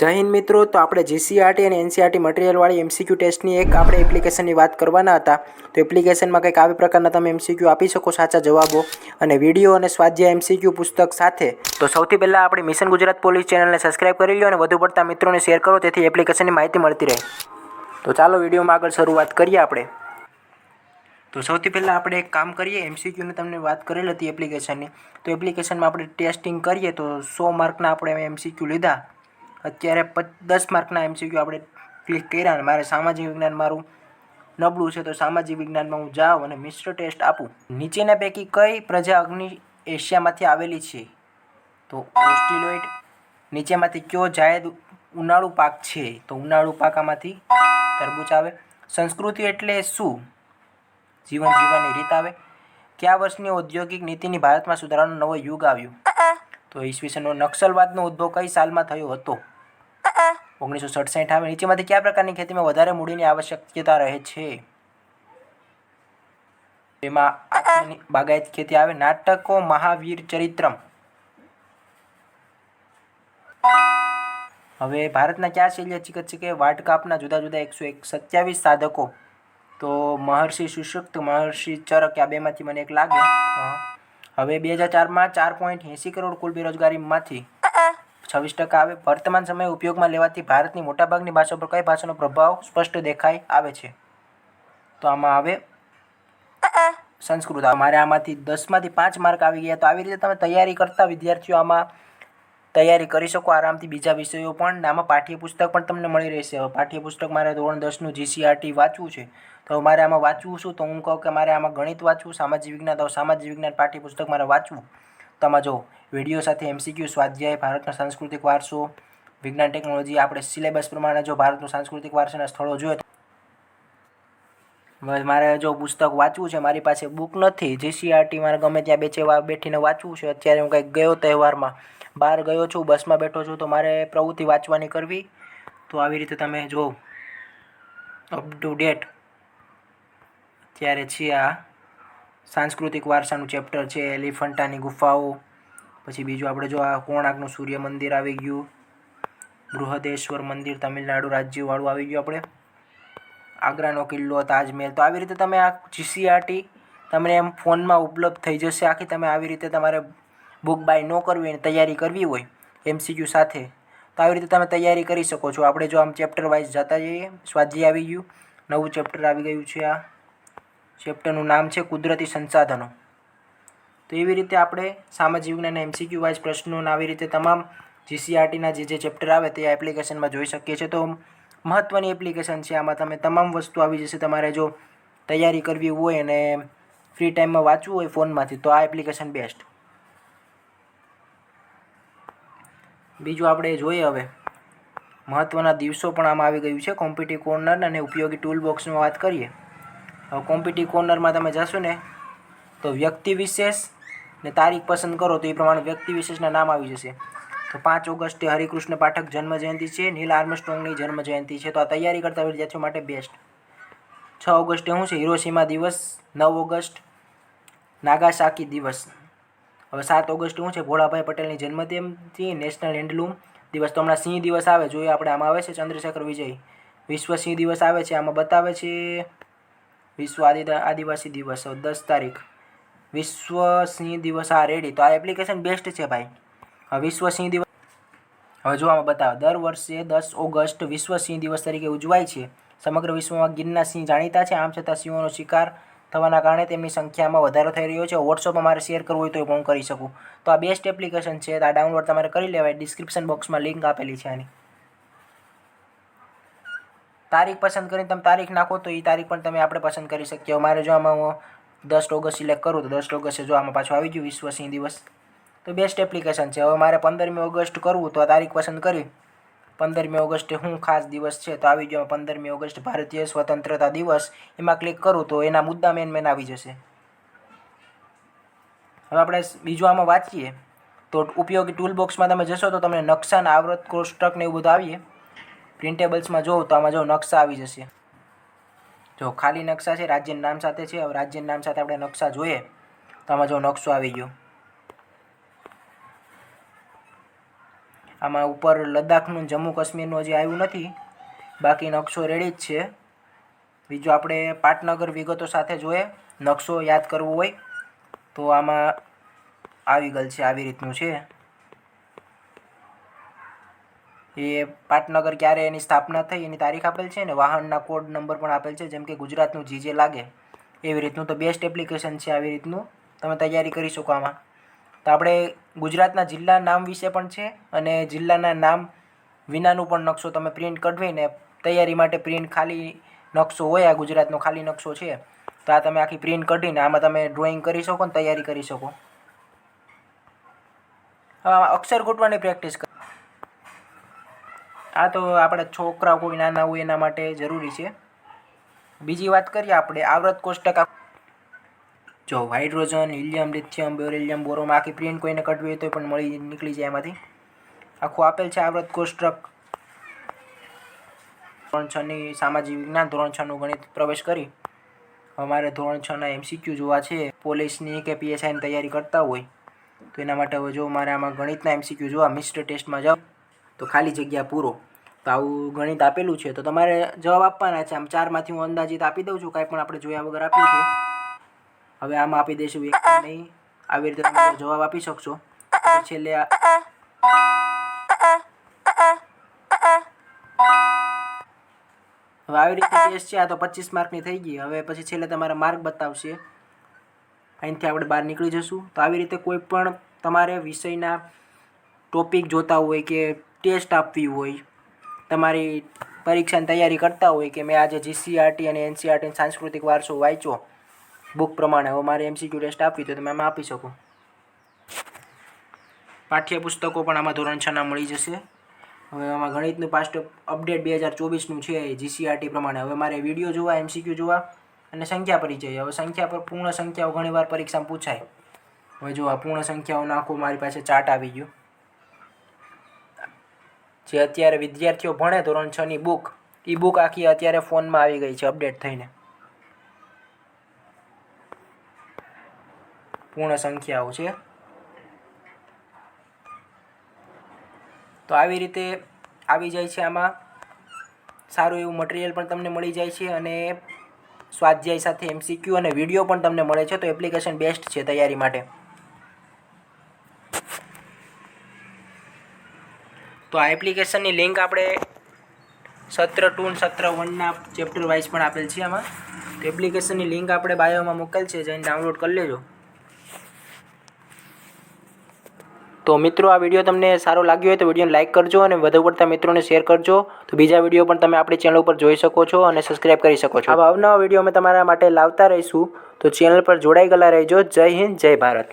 જય હિન્દ મિત્રો, તો આપણે જીસીઆરટી અને એનસીઆરટી મટીરિયલવાળી એમસીક્યુ ટેસ્ટની એક આપણે એપ્લિકેશનની વાત કરવાના હતા. તો એપ્લિકેશનમાં કંઈક આવી પ્રકારના તમે એમસીક્યુ આપી શકો સાચા જવાબો અને વિડીયો અને સ્વાધ્યાય એમસીક્યુ પુસ્તક સાથે. તો સૌથી પહેલાં આપણી મિશન ગુજરાત પોલીસ ચેનલને સબસ્ક્રાઇબ કરી લો અને વધુ પડતા મિત્રોને શેર કરો જેથી એપ્લિકેશનની માહિતી મળતી રહે. તો ચાલો વિડીયોમાં આગળ શરૂઆત કરીએ આપણે. તો સૌથી પહેલાં આપણે એક કામ કરીએ, એમસીક્યુની તમને વાત કરેલી હતી એપ્લિકેશનની. તો એપ્લિકેશનમાં આપણે ટેસ્ટિંગ કરીએ તો 100 માર્કના આપણે એમસીક્યુ લીધા. અત્યારે 10 માર્કના એમસીક્યુ આપણે ક્લિક કર્યા અને મારે સામાજિક વિજ્ઞાન મારું નબળું છે તો સામાજિક વિજ્ઞાનમાં હું જાઉં અને મિશ્ર ટેસ્ટ આપું. નીચેના પૈકી કઈ પ્રજા અગ્નિ એશિયામાંથી આવેલી છે? તો ઓસ્ટ્રેલોઇડ. નીચેમાંથી કયો જાયદ ઉનાળુ પાક છે? તો ઉનાળુ પાક આમાંથી તરબૂચ આવે. સંસ્કૃતિ એટલે શું? જીવન જીવવાની રીત આવે. કયા વર્ષની ઔદ્યોગિક નીતિની ભારતમાં સુધારાનો નવો યુગ આવ્યો? તો ઈસવીસનનો. નક્સલવાદનો ઉદ્ભવ કઈ સાલમાં થયો હતો? 1967 આવે. નીચેમાંથી કયા પ્રકારની ખેતીમાં વધારે મૂડીની આવશ્યકતા રહે છે? એમાં બાગાયત ખેતી આવે. નાટકો મહાવીર ચરિત્રમ. હવે ભારતના કયા શૈલ્ય ચિકિત્સકે વાટકાપના જુદા જુદા 127 સાધકો? તો મહર્ષિ સુશ્રુત, મહર્ષિ ચરક, આ બેમાંથી મને એક લાગે. હવે 2004માં 4.80 કરોડ કુલ બેરોજગારીમાંથી 26% આવે. વર્તમાન સમયે ઉપયોગમાં લેવાતી ભારતની મોટાભાગની ભાષાઓ પર કઈ ભાષાનો પ્રભાવ સ્પષ્ટ દેખાઈ આવે છે? તો આમાં આવે સંસ્કૃત. મારે આમાંથી 10માંથી 5 માર્ક આવી ગયા. તો આવી રીતે તમે તૈયારી કરતા વિદ્યાર્થીઓ આમાં તૈયારી કરી શકો આરામથી. બીજા વિષયો પણ આમાં પાઠ્યપુસ્તક પણ તમને મળી રહેશે. હવે પાઠ્યપુસ્તક મારે ધોરણ 10નું જીસીઆરટી વાંચવું છે તો મારે આમાં વાંચવું શું? તો હું કહું કે મારે આમાં ગણિત વાંચવું, સામાજિક વિજ્ઞાન, તો સામાજિક વિજ્ઞાન પાઠ્યપુસ્તક મારે વાંચવું. તો આમાં જો વિડીયો સાથે એમસીક્યુ, સ્વાધ્યાય, ભારતનો સાંસ્કૃતિક વારસો, વિજ્ઞાન ટેકનોલોજી, આપણે સિલેબસ પ્રમાણે જો ભારતનો સાંસ્કૃતિક વારસાના સ્થળો જોઈએ તો મારે જો પુસ્તક વાંચવું છે, મારી પાસે બુક નથી. જીસીઆરટી મારે ગમે ત્યાં બેઠીને વાંચવું છે. અત્યારે હું કંઈક ગયો તહેવારમાં, બહાર ગયો છું, બસમાં બેઠો છું, તો મારે પ્રવૃત્તિ વાંચવાની કરવી. તો આવી રીતે તમે જો અપ ટુ ડેટ અત્યારે છે આ સાંસ્કૃતિક વારસાનું ચેપ્ટર છે. એલિફન્ટાની ગુફાઓ, પછી બીજું આપણે જો આ કોણાર્કનું સૂર્ય મંદિર આવી ગયું, બૃહદેશ્વર મંદિર તમિલનાડુ રાજ્યવાળું આવી ગયું, આપણે આગ્રાનો કિલ્લો, તાજમહેલ. તો આવી રીતે તમે આ જીસીઆરટી તમને એમ ફોનમાં ઉપલબ્ધ થઈ જશે આખી. તમે આવી રીતે તમારે બુક બાય ન કરવી હોય, તૈયારી કરવી હોય એમસીક્યુ સાથે, તો આવી રીતે તમે તૈયારી કરી શકો છો. આપણે જો આમ ચેપ્ટર વાઇઝ જતા જઈએ. સ્વાધ્યાય આવી ગયું, નવું ચેપ્ટર આવી ગયું છે. આ ચેપ્ટરનું નામ છે કુદરતી સંસાધનો. તો એવી રીતે આપણે સામાજિક વિજ્ઞાનના એમસીક્યુ વાઇઝ પ્રશ્નોના આવી રીતે તમામ જીસીઆરટીના જે ચેપ્ટર આવે તે આ એપ્લિકેશનમાં જોઈ શકીએ છીએ. તો મહત્ત્વની એપ્લિકેશન છે. આમાં તમે તમામ વસ્તુ આવી જશે. તમારે જો તૈયારી કરવી હોય અને ફ્રી ટાઈમમાં વાંચવું હોય ફોનમાંથી તો આ એપ્લિકેશન બેસ્ટ. બીજું આપણે જોઈએ હવે મહત્ત્વના દિવસો પણ આમાં આવી ગયું છે. કોમ્પિટિવ કોર્નર અને ઉપયોગી ટૂલ બોક્સમાં વાત કરીએ. હવે કોમ્પિટિવ કોર્નરમાં તમે જશો ને તો વ્યક્તિ વિશેષ ને તારીખ પસંદ કરો તો એ પ્રમાણે વ્યક્તિ વિશેષના નામ આવી જશે. તો 5 ઓગસ્ટે હરિકૃષ્ણ પાઠક જન્મજયંતિ છે. નીલ આર્મસ્ટ્રોંગની જન્મજયંતિ છે. તો આ તૈયારી કરતા વિદ્યાર્થીઓ માટે બેસ્ટ. 6 ઓગસ્ટે શું છે? હિરોશિમા દિવસ. 9 ઓગસ્ટ નાગાસાકી દિવસ. હવે 7 ઓગસ્ટ શું છે? ભોળાભાઈ પટેલની જન્મજયંતિ, નેશનલ હેન્ડલૂમ દિવસ. તો હમણાં સિંહ દિવસ આવે, જોઈએ આપણે આમાં આવે છે ચંદ્રશેખર વિજય. વિશ્વ સિંહ દિવસ આવે છે, આમાં બતાવે છે વિશ્વ આદિવાસી દિવસ. 10 તારીખ વિશ્વ સિંહ દિવસ. આ રેડી. તો આ એપ્લિકેશન બેસ્ટ છે ભાઈ. હવે વિશ્વ સિંહ દિવસ હવે જો આમાં બતાવે દર વર્ષે 10 ઓગસ્ટ વિશ્વ સિંહ દિવસ તરીકે ઉજવાય છે. સમગ્ર વિશ્વમાં ગીરના સિંહ જાણીતા છે. આમ છતાં સિંહોનો શિકાર થવાના કારણે તેમની સંખ્યામાં વધારો થઈ રહ્યો છે. વોટ્સઅપમાં મારે શેર કરવું હોય તો પણ હું કરી શકું. તો આ બેસ્ટ એપ્લિકેશન છે. આ ડાઉનલોડ તમારે કરી લેવાય. ડિસ્ક્રિપ્શન બોક્સમાં લિંક આપેલી છે આની. તારીખ પસંદ કરીને તમે તારીખ નાખો તો એ તારીખ પણ તમે આપણે પસંદ કરી શકીએ. મારે જો આમાં હું 10 ઓગસ્ટ સિલેક્ટ કરું તો 10 ઓગસ્ટે જો આમાં પાછું આવી ગયું વિશ્વ સિંહ દિવસ. તો બેસ્ટ એપ્લિકેશન છે. હવે મારે 15મી ઓગસ્ટ કરવું તો આ તારીખ પસંદ કરી 15મી ઓગસ્ટે શું ખાસ દિવસ છે તો આવી ગયો 15મી ઓગસ્ટ ભારતીય સ્વતંત્રતા દિવસ. એમાં ક્લિક કરું તો એના મુદ્દા મેન આવી જશે. હવે આપણે બીજું આમાં વાંચીએ તો ઉપયોગી ટૂલ બોક્સમાં તમે જશો તો તમને નકશાના આવૃત કોષ્ટક ને એવું બધું આવીએ. પ્રિન્ટેબલ્સમાં જોઉં તો આમાં જો નકશા આવી જશે. જો ખાલી નકશા છે, રાજ્યના નામ સાથે છે. હવે રાજ્યના નામ સાથે આપણે નકશા જોઈએ તો આમાં જો નકશો આવી ગયો. આમાં ઉપર લદ્દાખનું જમ્મુ કાશ્મીરનું હજી આવ્યું નથી, બાકી નકશો રેડી જ છે. બીજું આપણે પાટનગર વિગતો સાથે જોઈએ. નકશો યાદ કરવો હોય તો આમાં આવી ગયેલ છે, આવી રીતનું છે. એ પાટનગર ક્યારે એની સ્થાપના થઈ એની તારીખ આપેલ છે ને વાહનના કોડ નંબર પણ આપેલ છે, જેમ કે ગુજરાતનું જીજે લાગે એવી રીતનું. તો બેસ્ટ એપ્લિકેશન છે, આવી રીતનું તમે તૈયારી કરી શકો આમાં. તો આપણે ગુજરાતના જિલ્લા નામ વિશે પણ છે અને જિલ્લાના નામ વિનાનું પણ નકશો તમે પ્રિન્ટ કઢવીને તૈયારી માટે પ્રિન્ટ ખાલી નકશો હોય, આ ગુજરાતનો ખાલી નકશો છે તો આ તમે આખી પ્રિન્ટ કઢીને આમાં તમે ડ્રોઈંગ કરી શકો ને તૈયારી કરી શકો. હવે અક્ષર ગોઠવાની પ્રેક્ટિસ કરો. આ તો આપણે છોકરાઓ કોઈ નાના હોય એના માટે જરૂરી છે. બીજી વાત કરીએ આપણે આવૃત કોષ્ટક. જો hydrogen, helium, lithium, beryllium, boron આખી પ્રિન્ટ કોઈને કઢવી હોય તો પણ નીકળી જાય એમાંથી. આખું આપેલ છે આવૃત કોષ્ટક. ધોરણ 6ની સામાજિક વિજ્ઞાન, ધોરણ 6નું ગણિત પ્રવેશ કરી અમારે ધોરણ 6ના MCQ જોવા છે. પોલીસની કે PSIની તૈયારી કરતા હોય તો એના માટે હવે જો મારે આમાં ગણિતના MCQ જોવા મિસ્ટર ટેસ્ટમાં જાઓ તો ખાલી જગ્યા પૂરો. તો આવું ગણિત આપેલું છે તો તમારે જવાબ આપવાના છે. આમ 4માંથી હું અંદાજિત આપી દઉં છું, કાંઈ પણ આપણે જોયા વગર આપ્યું છે. હવે આમાં આપી દઈશું એક નહીં, આવી રીતે તમે જવાબ આપી શકશો. છેલ્લે હવે આવી રીતે ટેસ્ટ છે. આ તો 25 માર્કની થઈ ગઈ. હવે પછી છેલ્લે તમારા માર્ક બતાવશે. અહીંથી આપણે બહાર નીકળી જશું. તો આવી રીતે કોઈ પણ તમારે વિષયના ટોપિક જોતા હોય કે ટેસ્ટ આપવી હોય, તમારી પરીક્ષાની તૈયારી કરતા હોય કે મેં આજે GCRT અને NCERT સાંસ્કૃતિક વારસો વાંચ્યો બુક પ્રમાણે, હવે મારે MCQ ટેસ્ટ આપવી તો તમે આમાં આપી શકો. પાઠ્યપુસ્તકો પણ આમાં ધોરણ 6ના મળી જશે. હવે આમાં ગણિતનું પાસ્ટ અપડેટ 2024નું છે GCRT પ્રમાણે. હવે મારે વિડીયો જોવા, MCQ જોવા અને સંખ્યા પરિચય. હવે સંખ્યા પર પૂર્ણ સંખ્યાઓ ઘણીવાર પરીક્ષામાં પૂછાય. હવે જો આ પૂર્ણ સંખ્યાઓ નાખો, મારી પાસે ચાર્ટ આવી ગયો. જે અત્યારે વિદ્યાર્થીઓ ભણે ધોરણ 6ની બુક, એ બુક આખી અત્યારે ફોનમાં આવી ગઈ છે અપડેટ થઈને. પૂર્ણ સંખ્યાઓ છે. તો આવી રીતે આવી જાય છે. આમાં સારું એવું મટીરિયલ પણ તમને મળી જાય છે અને સ્વાધ્યાય સાથે MCQ અને વિડીયો પણ તમને મળે છે. તો એપ્લિકેશન બેસ્ટ છે તૈયારી માટે. તો આ એપ્લિકેશનની લિંક આપણે સત્ર 2 અને સત્ર 1ના ચેપ્ટર વાઇઝ પણ આપેલ છે આમાં. તો એપ્લિકેશનની લિંક આપણે બાયોમાં મોકલ છે, જઈને ડાઉનલોડ કરી લેજો. તો મિત્રો આ વિડીયો તમને સારો લાગ્યો હોય તો વિડીયોને લાઇક કરજો અને વધુ પડતા મિત્રોને શેર કરજો. તો બીજા વિડીયો પણ તમે આપણી ચેનલ ઉપર જોઈ શકો છો અને સબસ્ક્રાઈબ કરી શકો છો. આવા અવનવા વિડીયો અમે તમારા માટે લાવતા રહીશું. તો ચેનલ પર જોડાઈ ગયેલા રહેજો. જય હિન્દ, જય ભારત.